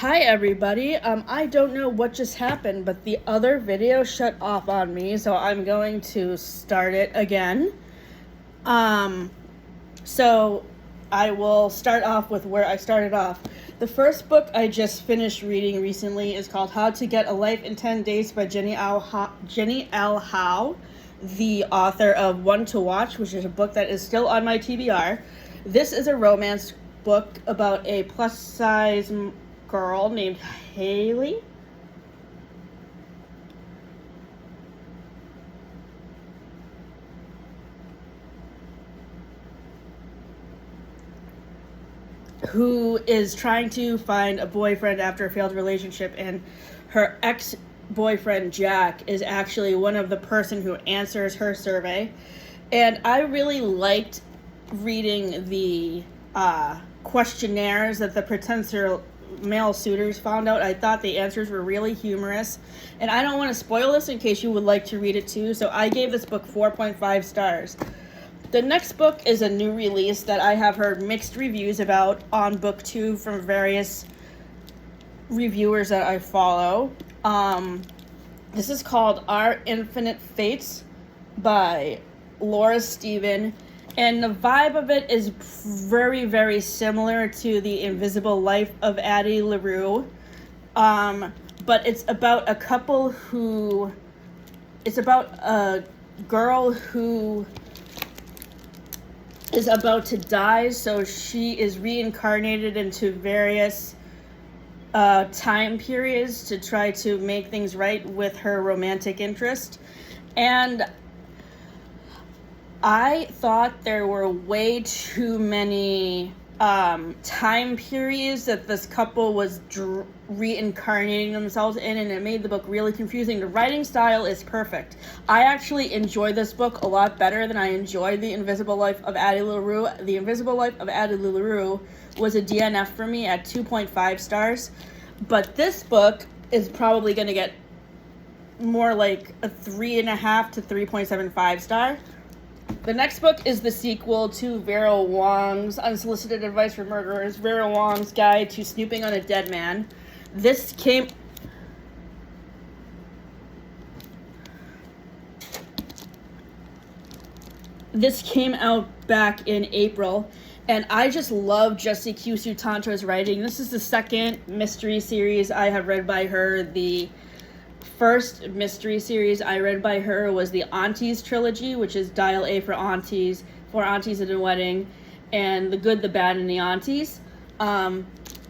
Hi everybody, I don't know what just happened, but the other video shut off on me, so I'm going to start it again. So I will start off with where I started off. The first book I just finished reading recently is called How to Get a Life in 10 Days by Jenny L. Howe, the author of One to Watch, which is a book that is still on my TBR. This is a romance book about a plus-size girl named Haley. Who is trying to find a boyfriend after a failed relationship, and her ex-boyfriend Jack is actually one of the person who answers her survey. And I really liked reading the questionnaires that the potential male suitors found out. I thought the answers were really humorous, and I don't want to spoil this in case you would like to read it too, so I gave this book 4.5 stars. The next book is a new release that I have heard mixed reviews about on BookTube from various reviewers that I follow. This is called Our Infinite Fates by Laura Steven, and the vibe of it is very, very similar to The Invisible Life of Addie LaRue. But it's about a couple who... It's about a girl who is about to die, so she is reincarnated into various time periods to try to make things right with her romantic interest. And I thought there were way too many time periods that this couple was reincarnating themselves in, and it made the book really confusing. The writing style is perfect. I actually enjoyed this book a lot better than I enjoyed The Invisible Life of Addie LaRue. The Invisible Life of Addie LaRue was a DNF for me at 2.5 stars, but this book is probably going to get more like a 3.5 to 3.75 star. The next book is the sequel to Vera Wong's Unsolicited Advice for Murderers, Vera Wong's Guide to Snooping on a Dead Man. This came out back in April, and I just love Jessie Q. Sutanto's writing. This is the second mystery series I have read by her. The first mystery series I read by her was the Aunties trilogy, which is Dial A for Aunties, For Aunties at a Wedding, and The Good, the Bad, and the Aunties.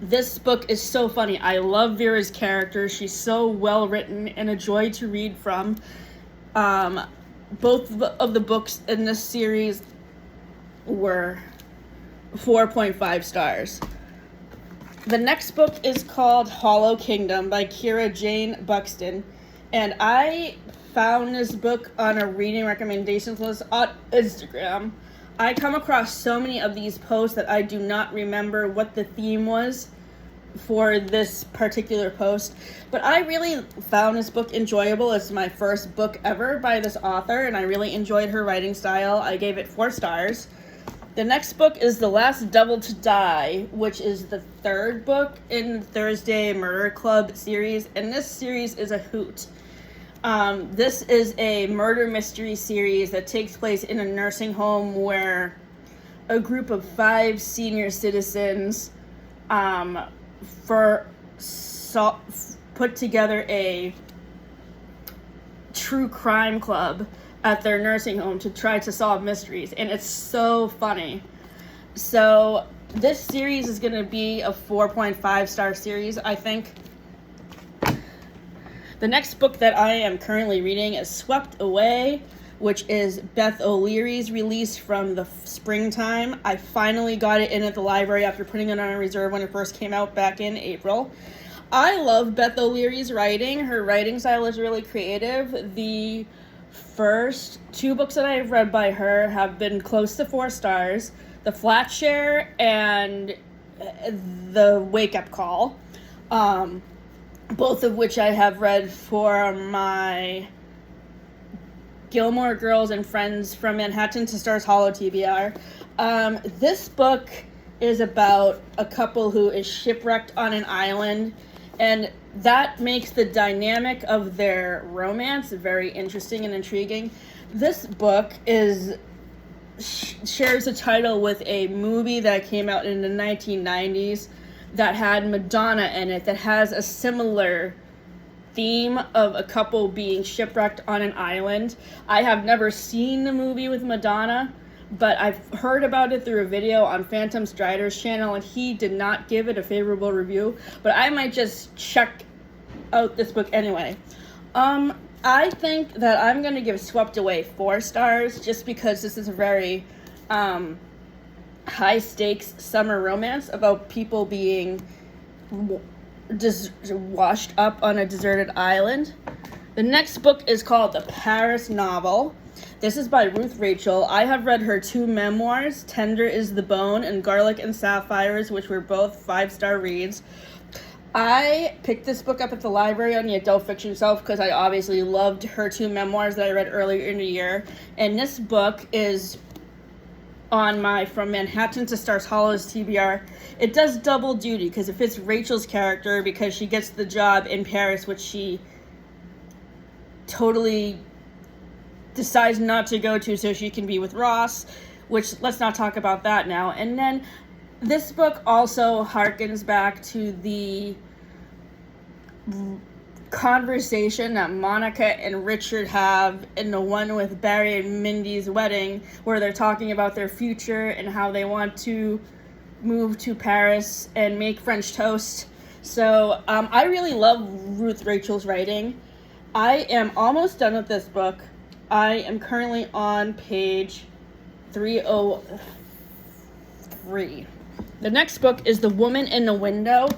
This book is so funny. I love Vera's character. She's so well written and a joy to read from. Both of the books in this series were 4.5 stars. The next book is called Hollow Kingdom by Kira Jane Buxton, and I found this book on a reading recommendations list on Instagram. I come across so many of these posts that I do not remember what the theme was for this particular post, but I really found this book enjoyable. It's my first book ever by this author, and I really enjoyed her writing style. I gave it 4 stars. The next book is The Last Devil to Die, which is the third book in the Thursday Murder Club series, and this series is a hoot. This is a murder mystery series that takes place in a nursing home where a group of 5 senior citizens put together a true crime club at their nursing home to try to solve mysteries, and it's so funny. So this series is going to be a 4.5 star series, I think. The next book that I am currently reading is Swept Away, which is Beth O'Leary's release from the springtime. I finally got it in at the library after putting it on a reserve when it first came out back in April. I love Beth O'Leary's writing. Her writing style is really creative. The first 2 books that I've read by her have been close to 4 stars. The Flat Share and The Wake Up Call. Both of which I have read for my Gilmore Girls and Friends from Manhattan to Stars Hollow TBR. This book is about a couple who is shipwrecked on an island, and that makes the dynamic of their romance very interesting and intriguing. This book shares a title with a movie that came out in the 1990s that had Madonna in it, that has a similar theme of a couple being shipwrecked on an island. I have never seen the movie with Madonna, but I've heard about it through a video on Phantom Strider's channel, and he did not give it a favorable review, but I might just check out this book anyway. I think that I'm going to give Swept Away 4 stars, just because this is a very high-stakes summer romance about people being just washed up on a deserted island. The next book is called The Paris Novel. This is by Ruth Rachel. I have read her 2 memoirs, Tender is the Bone and Garlic and Sapphires, which were both 5-star reads. I picked this book up at the library on the adult fiction shelf because I obviously loved her 2 memoirs that I read earlier in the year. And this book is on my From Manhattan to Stars Hollows TBR. It does double duty because it fits Rachel's character because she gets the job in Paris, which she totally decides not to go to so she can be with Ross, which let's not talk about that now. And then this book also harkens back to the conversation that Monica and Richard have in the one with Barry and Mindy's wedding, where they're talking about their future and how they want to move to Paris and make French toast. So I really love Ruth Rachel's writing. I am almost done with this book. I am currently on page 303. The next book is The Woman in the Window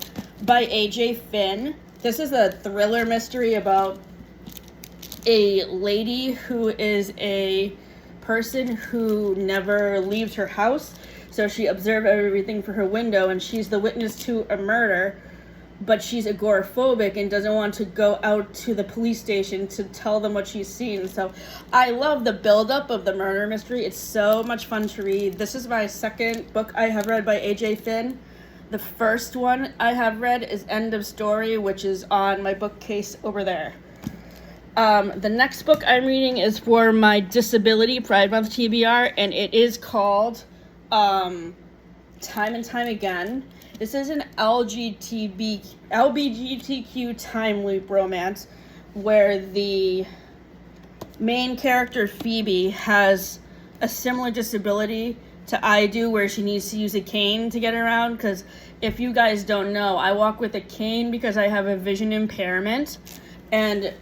by A.J. Finn. This is a thriller mystery about a lady who is a person who never leaves her house. So she observes everything from her window, and she's the witness to a murder, but she's agoraphobic and doesn't want to go out to the police station to tell them what she's seen. So I love the buildup of the murder mystery. It's so much fun to read. This is my second book I have read by A.J. Finn. The first one I have read is End of Story, which is on my bookcase over there. The next book I'm reading is for my Disability Pride Month TBR, and it is called Time and Time Again. This is an LGBTQ time loop romance where the main character, Phoebe, has a similar disability to I do, where she needs to use a cane to get around. Because if you guys don't know, I walk with a cane because I have a vision impairment. And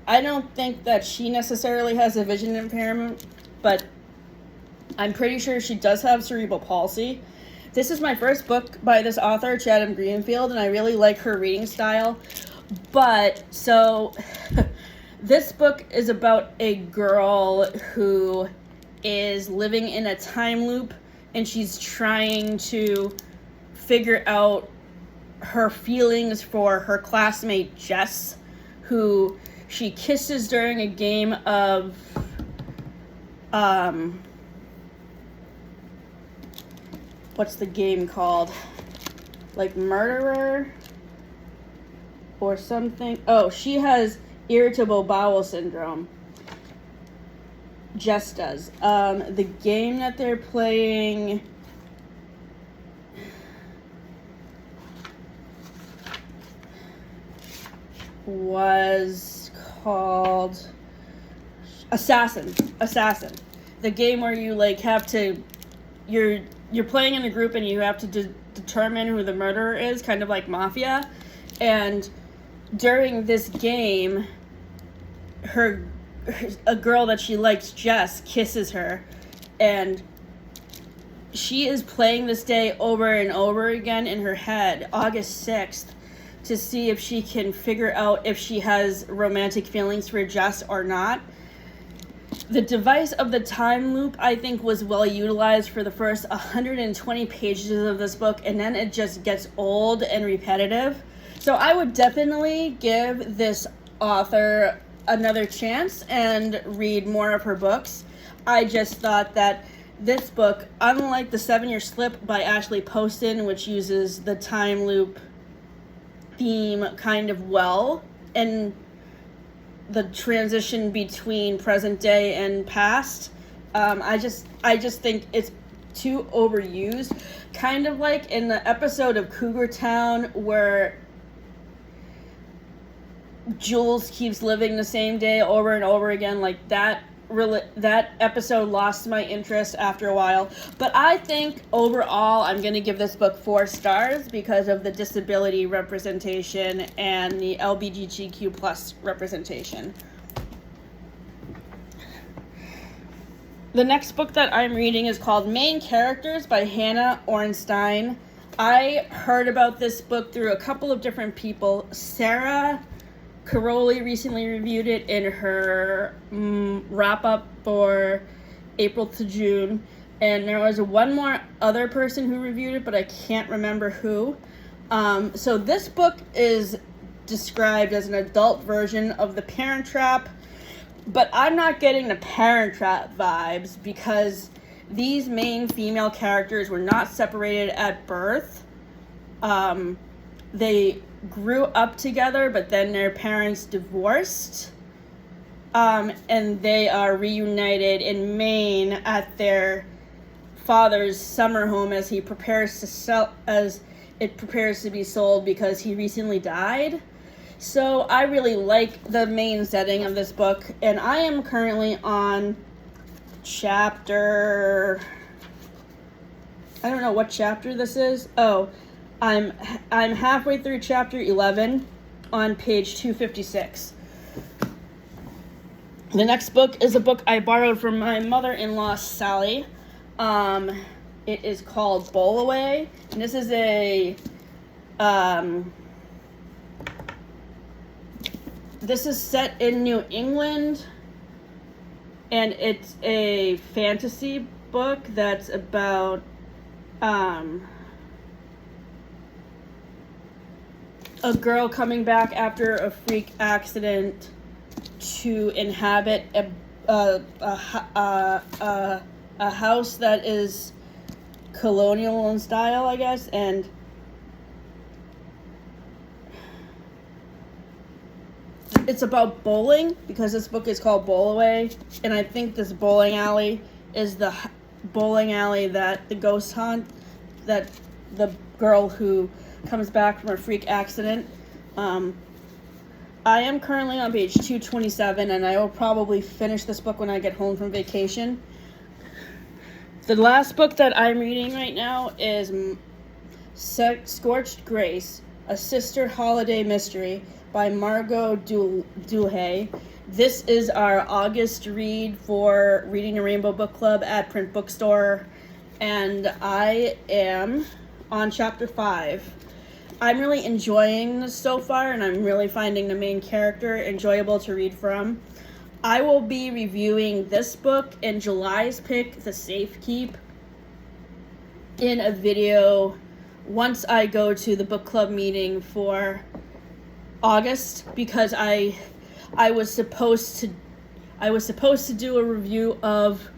I don't think that she necessarily has a vision impairment, but I'm pretty sure she does have cerebral palsy. This is my first book by this author, Chatham Greenfield, and I really like her reading style. But, so, this book is about a girl who is living in a time loop, and she's trying to figure out her feelings for her classmate, Jess, who she kisses during a game of, what's the game called? Like Murderer or something. Oh, she has irritable bowel syndrome. Jess does. The game that they're playing was called Assassin. The game where you like have to, you're playing in a group and you have to determine who the murderer is, kind of like Mafia. And during this game, a girl that she likes, Jess, kisses her, and she is playing this day over and over again in her head, August 6th, to see if she can figure out if she has romantic feelings for Jess or not. The device of the time loop, I think, was well utilized for the first 120 pages of this book, and then it just gets old and repetitive. So I would definitely give this author another chance and read more of her books. I just thought that this book, unlike The 7-Year Slip by Ashley Poston, which uses the time loop theme kind of well, and the transition between present day and past, I just think it's too overused. Kind of like in the episode of Cougar Town where Jules keeps living the same day over and over again, like that episode lost my interest after a while. But I think overall I'm going to give this book 4 stars because of the disability representation and the LGBTQ plus representation. The next book that I'm reading is called Main Characters by Hannah Ornstein. I heard about this book through a couple of different people. Sarah Caroli recently reviewed it in her wrap-up for April to June. And there was one more other person who reviewed it, but I can't remember who. So this book is described as an adult version of The Parent Trap. But I'm not getting the Parent Trap vibes because these main female characters were not separated at birth. They grew up together, but then their parents divorced. And they are reunited in Maine at their father's summer home as he prepares to be sold because he recently died. So I really like the main setting of this book, and I am currently on chapter, I don't know what chapter this is. Oh, I'm halfway through chapter 11 on page 256. The next book is a book I borrowed from my mother-in-law, Sally. It is called Bowl Away, and this is this is set in New England, and it's a fantasy book that's about a girl coming back after a freak accident to inhabit a house that is colonial in style, I guess, and it's about bowling because this book is called Bowl Away, and I think this bowling alley is the bowling alley that the ghost haunt, that the girl who comes back from a freak accident. I am currently on page 227, and I will probably finish this book when I get home from vacation. The last book that I'm reading right now is Scorched Grace, a sister holiday mystery by Margot Dulhay. This is our August read for Reading the Rainbow Book Club at Print Bookstore, and I am on chapter 5. I'm really enjoying this so far, and I'm really finding the main character enjoyable to read from. I will be reviewing this book and July's pick, The Safe Keep, in a video once I go to the book club meeting for August, because I was supposed to do a review of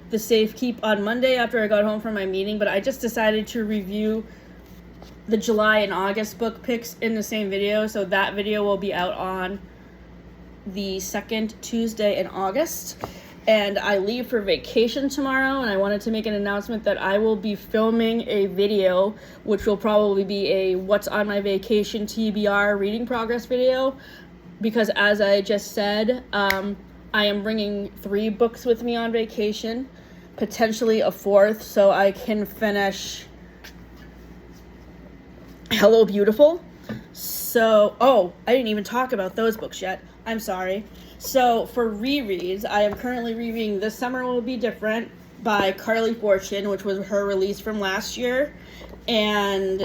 The Safe Keep on Monday after I got home from my meeting, but I just decided to review the July and August book picks in the same video, so that video will be out on the second Tuesday in August. And I leave for vacation tomorrow, and I wanted to make an announcement that I will be filming a video, which will probably be a What's on My Vacation TBR reading progress video, because as I just said, I am bringing 3 books with me on vacation, potentially a 4th, so I can finish Hello Beautiful. So, I didn't even talk about those books yet. I'm sorry. So, for rereads, I am currently rereading This Summer Will Be Different by Carly Fortune, which was her release from last year. And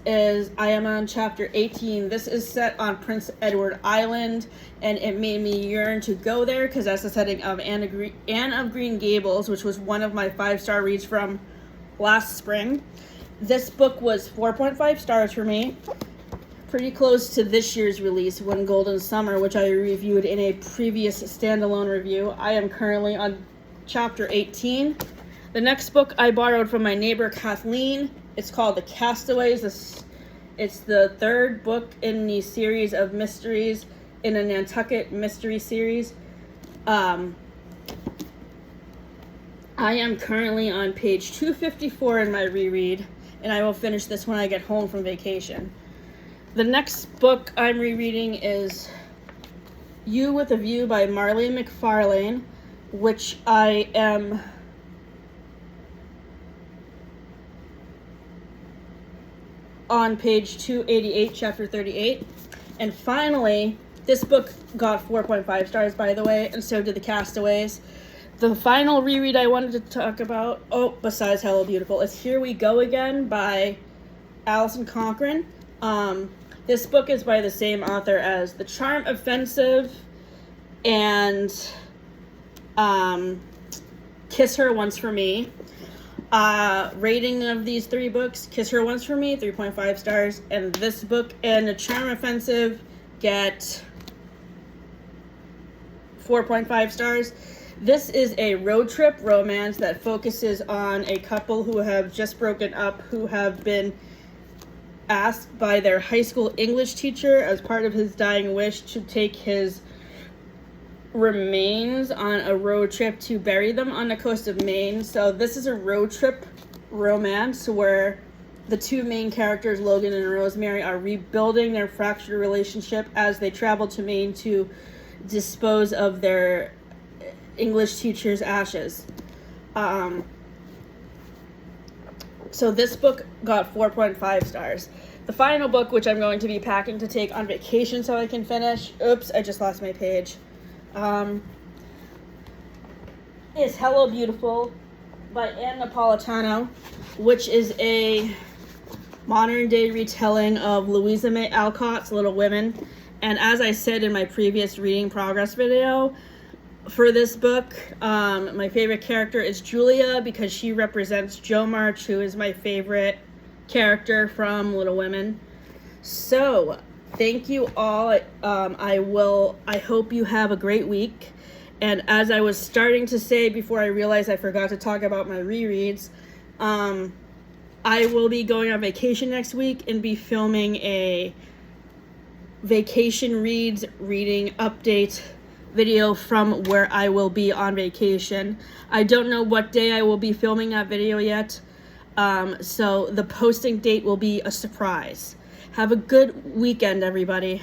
I am on chapter 18. This is set on Prince Edward Island, and it made me yearn to go there because that's the setting of Anne of Green Gables, which was one of my 5-star reads from last spring. This book was 4.5 stars for me. Pretty close to this year's release, One Golden Summer, which I reviewed in a previous standalone review. I am currently on chapter 18. The next book I borrowed from my neighbor Kathleen. It's called The Castaways. It's the third book in the series of mysteries in a Nantucket mystery series. I am currently on page 254 in my reread, and I will finish this when I get home from vacation. The next book I'm rereading is You with a View by Marley McFarlane, which I am on page 288, chapter 38. And finally, this book got 4.5 stars, by the way, and so did The Castaways. The final reread I wanted to talk about, besides Hello Beautiful, is Here We Go Again by Alison Cochrane. This book is by the same author as The Charm Offensive and Kiss Her Once for Me. Rating of these three books: Kiss Her Once for Me, 3.5 stars, and this book and The Charm Offensive get 4.5 stars. This is a road trip romance that focuses on a couple who have just broken up, who have been asked by their high school English teacher as part of his dying wish to take his remains on a road trip to bury them on the coast of Maine. So this is a road trip romance where the two main characters, Logan and Rosemary, are rebuilding their fractured relationship as they travel to Maine to dispose of their English teacher's ashes. So this book got 4.5 stars. The final book, which I'm going to be packing to take on vacation so I can finish, I just lost my page, is Hello Beautiful by Ann Napolitano, which is a modern day retelling of Louisa May Alcott's Little Women. And as I said in my previous reading progress video, for this book, my favorite character is Julia because she represents Jo March, who is my favorite character from Little Women. So, thank you all. I hope you have a great week. And as I was starting to say before I realized I forgot to talk about my rereads, I will be going on vacation next week and be filming a vacation reads reading update video from where I will be on vacation. I don't know what day I will be filming that video yet, so the posting date will be a surprise. Have a good weekend, everybody.